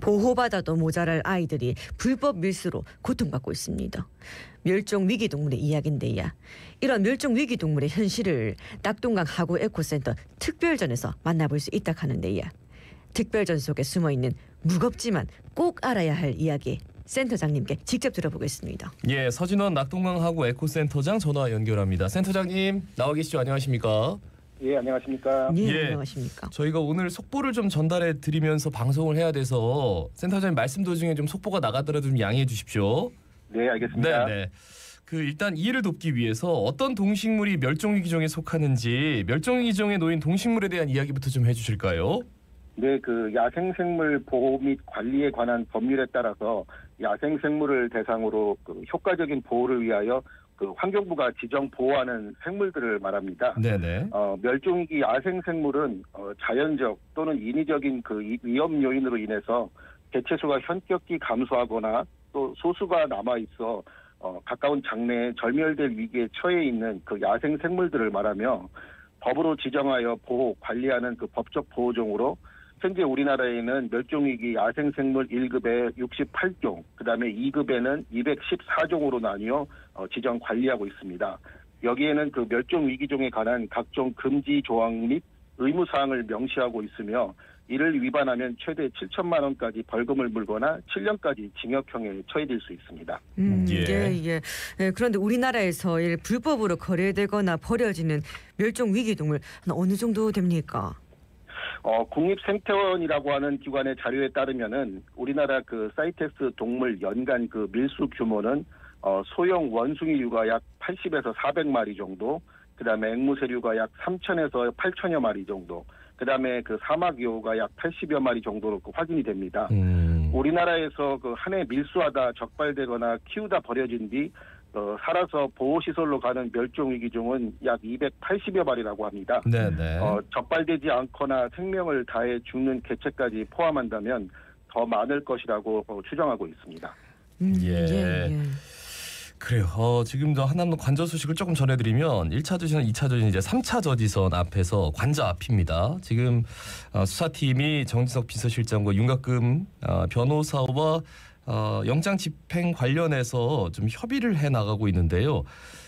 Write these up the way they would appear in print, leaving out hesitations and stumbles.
보호받아도 모자랄 아이들이 불법 밀수로 고통받고 있습니다. 멸종위기동물의 이야기인데요. 이런 멸종위기동물의 현실을 낙동강 하구 에코센터 특별전에서 만나볼 수 있다 하는데요. 특별전 속에 숨어있는 무겁지만 꼭 알아야 할 이야기 센터장님께 직접 들어보겠습니다. 예, 서진원 낙동강 하구 에코센터장 전화 연결합니다. 센터장님 나와 계시죠? 안녕하십니까? 예, 안녕하십니까? 예, 안녕하십니까? 저희가 오늘 속보를 좀 전달해 드리면서 방송을 해야 돼서 센터장님 말씀 도중에 좀 속보가 나가더라도 좀 양해해 주십시오. 네, 알겠습니다. 네. 일단 이해를 돕기 위해서 어떤 동식물이 멸종위기종에 속하는지 멸종위기종에 놓인 동식물에 대한 이야기부터 좀 해주실까요? 네, 야생생물 보호 및 관리에 관한 법률에 따라서 야생생물을 대상으로 효과적인 보호를 위하여 환경부가 지정 보호하는 생물들을 말합니다. 네네. 멸종위기 야생생물은 자연적 또는 인위적인 위험 요인으로 인해서 개체수가 현격히 감소하거나 또 소수가 남아 있어 가까운 장래에 절멸될 위기에 처해 있는 야생생물들을 말하며 법으로 지정하여 보호, 관리하는 법적 보호종으로 현재 우리나라에는 멸종위기 야생생물 1급에 68종, 그다음에 2급에는 214종으로 나뉘어 지정 관리하고 있습니다. 여기에는 멸종위기종에 관한 각종 금지 조항 및 의무사항을 명시하고 있으며 이를 위반하면 최대 7천만 원까지 벌금을 물거나 7년까지 징역형에 처해질 수 있습니다. 예. 그런데 우리나라에서 불법으로 거래되거나 버려지는 멸종위기동물 어느 정도 됩니까? 국립생태원이라고 하는 기관의 자료에 따르면은 우리나라 사이텍스 동물 연간 밀수 규모는 소형 원숭이류가 약 80에서 400마리 정도, 그다음에 앵무새류가 약 3천에서 8천여 마리 정도, 그다음에 사막여우가 약 80여 마리 정도로 확인이 됩니다. 우리나라에서 한 해 밀수하다 적발되거나 키우다 버려진 뒤 살아서 보호시설로 가는 멸종위기종은 약 280여 마리라고 합니다. 네네. 적발되지 않거나 생명을 다해 죽는 개체까지 포함한다면 더 많을 것이라고 추정하고 있습니다. 예. 그래요. 지금도 한남로 관저 소식을 조금 전해드리면 1차 저지선, 2차 저지선, 이제 3차 저지선 앞에서 관저 앞입니다. 지금 수사팀이 정진석 비서실장과 윤곽금 변호사와 영장 집행 관련해서 좀 협의를 해 나가고 있는데요.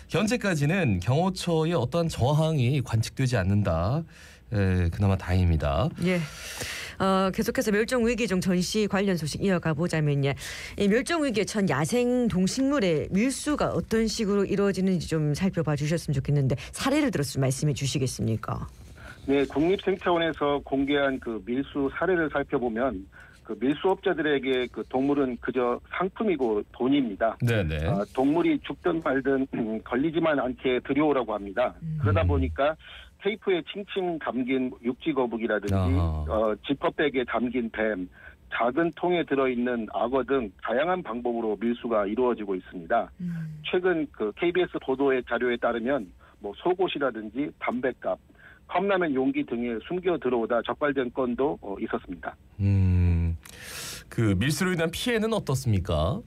현재까지는 경호처의 어떠한 저항이 관측되지 않는다. 그나마 다행입니다. 예. 계속해서 멸종위기종 전시 관련 소식 이어가 보자면요. 이 멸종위기에 처한 야생 동식물의 밀수가 어떤 식으로 이루어지는지 좀 살펴봐 주셨으면 좋겠는데 사례를 들어서 말씀해 주시겠습니까? 네, 국립생태원에서 공개한 밀수 사례를 살펴보면 밀수업자들에게 동물은 그저 상품이고 돈입니다. 네네. 동물이 죽든 말든 걸리지만 않게 들여오라고 합니다. 그러다 보니까 테이프에 칭칭 담긴 육지거북이라든지 지퍼백에 담긴 뱀, 작은 통에 들어있는 악어 등 다양한 방법으로 밀수가 이루어지고 있습니다. 최근 KBS 보도의 자료에 따르면 속옷이라든지 담뱃갑, 컵라면 용기 등에 숨겨 들어오다 적발된 건도 있었습니다. 밀수로 인한 피해는 어떻습니까?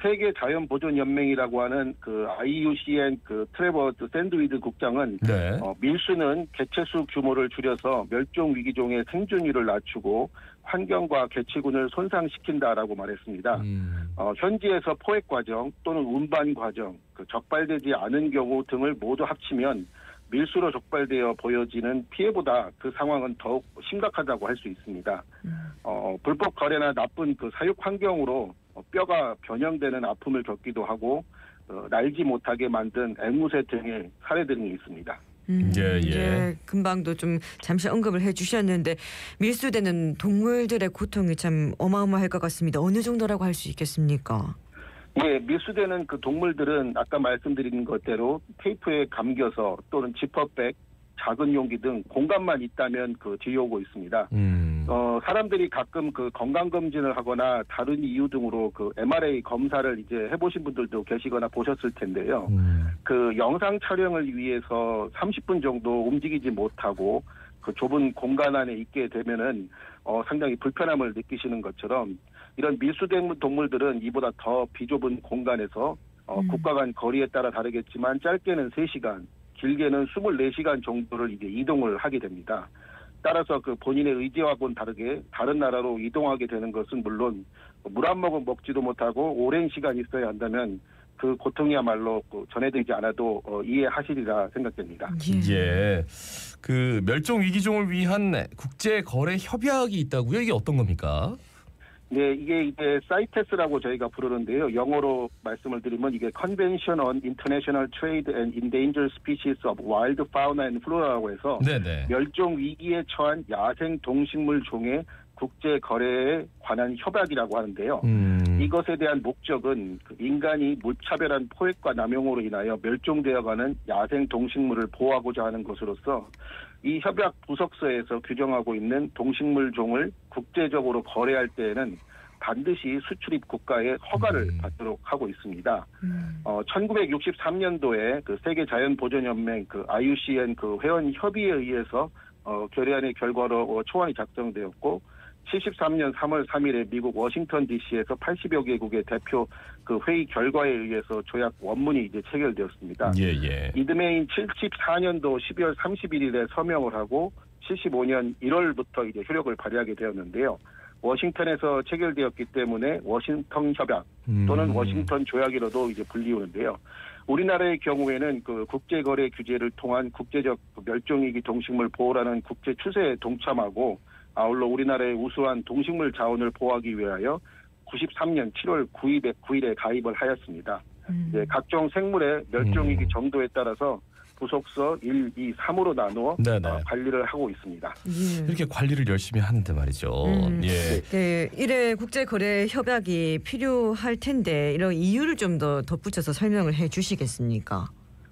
세계 자연보존연맹이라고 하는 IUCN 트레버 샌드위드 국장은 네. 밀수는 개체수 규모를 줄여서 멸종위기종의 생존율을 낮추고 환경과 개체군을 손상시킨다라고 말했습니다. 현지에서 포획 과정 또는 운반 과정, 적발되지 않은 경우 등을 모두 합치면 밀수로 적발되어 보여지는 피해보다 그 상황은 더욱 심각하다고 할 수 있습니다. 불법 거래나 나쁜 사육 환경으로 뼈가 변형되는 아픔을 겪기도 하고 날지 못하게 만든 앵무새 등의 사례들이 있습니다. 예. 금방도 좀 잠시 언급을 해주셨는데 밀수되는 동물들의 고통이 참 어마어마할 것 같습니다. 어느 정도라고 할 수 있겠습니까? 예, 밀수되는 동물들은 아까 말씀드린 것대로 테이프에 감겨서 또는 지퍼백, 작은 용기 등 공간만 있다면 들여오고 있습니다. 사람들이 가끔 건강검진을 하거나 다른 이유 등으로 MRI 검사를 이제 해보신 분들도 계시거나 보셨을 텐데요. 영상 촬영을 위해서 30분 정도 움직이지 못하고 좁은 공간 안에 있게 되면은 상당히 불편함을 느끼시는 것처럼 이런 밀수된 동물들은 이보다 더 비좁은 공간에서 국가 간 거리에 따라 다르겠지만 짧게는 3시간, 길게는 24시간 정도를 이제 이동을 하게 됩니다. 따라서 그 본인의 의지와는 다르게 다른 나라로 이동하게 되는 것은 물론 물 한 모금 먹지도 못하고 오랜 시간 있어야 한다면 그 고통이야말로 전해드리지 않아도 이해하시리라 생각됩니다. 예. 그 멸종 위기종을 위한 국제 거래 협약이 있다고요? 이게 어떤 겁니까? 네, 이게 이제 사이테스라고 저희가 부르는데요. 영어로 말씀을 드리면 이게 Convention on International Trade and Endangered Species of Wild Fauna and Flora라고 해서 네네. 멸종 위기에 처한 야생 동식물 종의 국제 거래에 관한 협약이라고 하는데요. 이것에 대한 목적은 인간이 무차별한 포획과 남용으로 인하여 멸종되어가는 야생 동식물을 보호하고자 하는 것으로서 이 협약 부석서에서 규정하고 있는 동식물 종을 국제적으로 거래할 때에는 반드시 수출입 국가의 허가를 받도록 하고 있습니다. 1963년도에 그 세계 자연 보전 연맹 그 IUCN 그 회원 협의에 의해서 결의안의 결과로 초안이 작성되었고 73년 3월 3일에 미국 워싱턴 DC에서 80여 개국의 대표 그 회의 결과에 의해서 조약 원문이 이제 체결되었습니다. 예. 이듬해인 74년도 12월 31일에 서명을 하고 75년 1월부터 이제 효력을 발휘하게 되었는데요. 워싱턴에서 체결되었기 때문에 워싱턴 협약 또는 워싱턴 조약이라도 이제 불리우는데요. 우리나라의 경우에는 그 국제거래 규제를 통한 국제적 멸종위기 동식물 보호라는 국제 추세에 동참하고 아울러 우리나라의 우수한 동식물 자원을 보호하기 위하여 93년 7월 9일에 가입을 하였습니다. 네, 각종 생물의 멸종위기 정도에 따라서 부속서 1, 2, 3으로 나누어 관리를 하고 있습니다. 예. 이렇게 관리를 열심히 하는데 말이죠. 예. 네, 이래 국제거래 협약이 필요할 텐데 이런 이유를 좀 더 덧붙여서 설명을 해 주시겠습니까?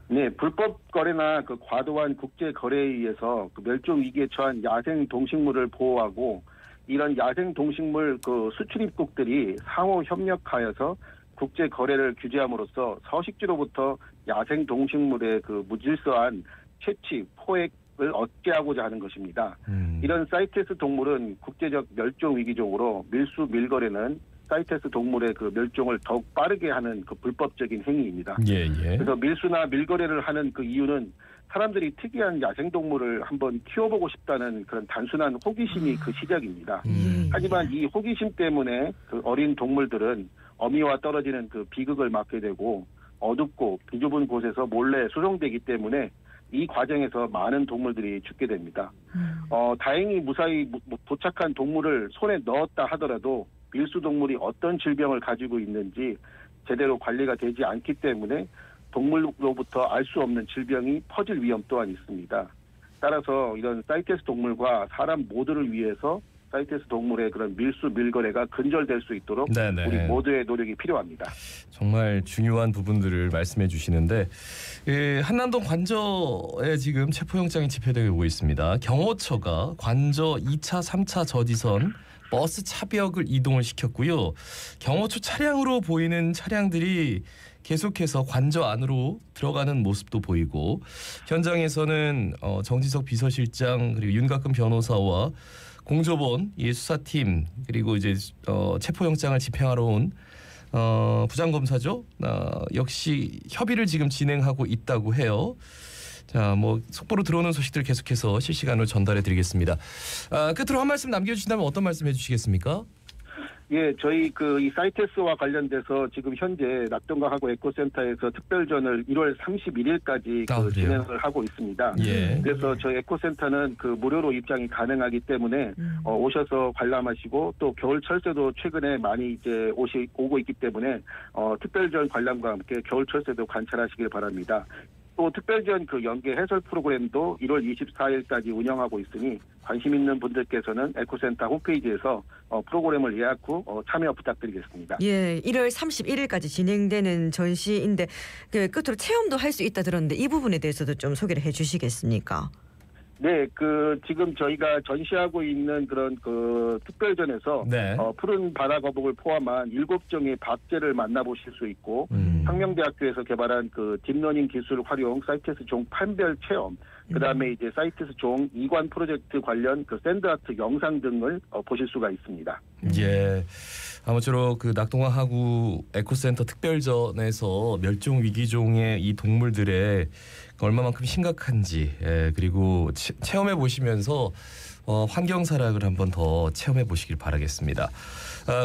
네, 불법 거래나 그 과도한 국제 거래에 의해서 그 멸종 위기에 처한 야생 동식물을 보호하고 이런 야생 동식물 그 수출입국들이 상호 협력하여서 국제 거래를 규제함으로써 서식지로부터 야생 동식물의 그 무질서한 채취, 포획을 억제하고자 하는 것입니다. 이런 사이테스 동물은 국제적 멸종 위기종으로 밀수 밀거래는 사이테스 동물의 그 멸종을 더욱 빠르게 하는 그 불법적인 행위입니다. 예. 그래서 밀수나 밀거래를 하는 그 이유는 사람들이 특이한 야생동물을 한번 키워보고 싶다는 그런 단순한 호기심이 그 시작입니다. 하지만 이 호기심 때문에 그 어린 동물들은 어미와 떨어지는 그 비극을 맞게 되고 어둡고 비좁은 곳에서 몰래 수송되기 때문에 이 과정에서 많은 동물들이 죽게 됩니다. 다행히 무사히 도착한 동물을 손에 넣었다 하더라도 밀수동물이 어떤 질병을 가지고 있는지 제대로 관리가 되지 않기 때문에 동물로부터 알 수 없는 질병이 퍼질 위험 또한 있습니다. 따라서 이런 사이테스 동물과 사람 모두를 위해서 사이테스 동물의 그런 밀수 밀거래가 근절될 수 있도록 우리 모두의 노력이 필요합니다. 정말 중요한 부분들을 말씀해 주시는데 한남동 관저에 지금 체포영장이 집행되고 있습니다. 경호처가 관저 2차, 3차 저지선 버스 차벽을 이동을 시켰고요. 경호처 차량으로 보이는 차량들이 계속해서 관저 안으로 들어가는 모습도 보이고 현장에서는 정진석 비서실장 그리고 윤곽근 변호사와 공조본 수사팀 그리고 이제 체포영장을 집행하러 온 부장검사죠. 역시 협의를 지금 진행하고 있다고 해요. 자, 뭐 속보로 들어오는 소식들 계속해서 실시간으로 전달해드리겠습니다. 끝으로 한 말씀 남겨주신다면 어떤 말씀 해주시겠습니까? 예, 저희 이 사이테스와 관련돼서 지금 현재 낙동강하고 에코센터에서 특별전을 1월 31일까지 진행을 하고 있습니다. 예. 그래서 저희 에코센터는 무료로 입장이 가능하기 때문에 오셔서 관람하시고 또 겨울철새도 최근에 많이 이제 오고 있기 때문에 특별전 관람과 함께 겨울철새도 관찰하시길 바랍니다. 또 특별전 연계 해설 프로그램도 1월 24일까지 운영하고 있으니 관심 있는 분들께서는 에코센터 홈페이지에서 프로그램을 예약 후 참여 부탁드리겠습니다. 예, 1월 31일까지 진행되는 전시인데 끝으로 체험도 할 수 있다 들었는데 이 부분에 대해서도 좀 소개를 해주시겠습니까? 네, 지금 저희가 전시하고 있는 그런 특별전에서 푸른 바다 거북을 포함한 7종의 박제를 만나보실 수 있고 상명대학교에서 개발한 딥러닝 기술 활용 사이테스 종 판별 체험, 그다음에 이제 사이테스 종 이관 프로젝트 관련 샌드아트 영상 등을 보실 수가 있습니다. 예. 아무쪼록 그 낙동강 하구 에코센터 특별전에서 멸종 위기종의 이 동물들의 얼마만큼 심각한지 그리고 체험해 보시면서 환경 사랑을 한번 더 체험해 보시길 바라겠습니다.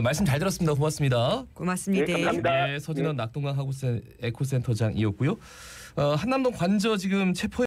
말씀 잘 들었습니다. 고맙습니다. 고맙습니다. 네, 감사합니다. 네, 서진원 낙동강 하구 에코센터장이었고요. 한남동 관저 지금 체포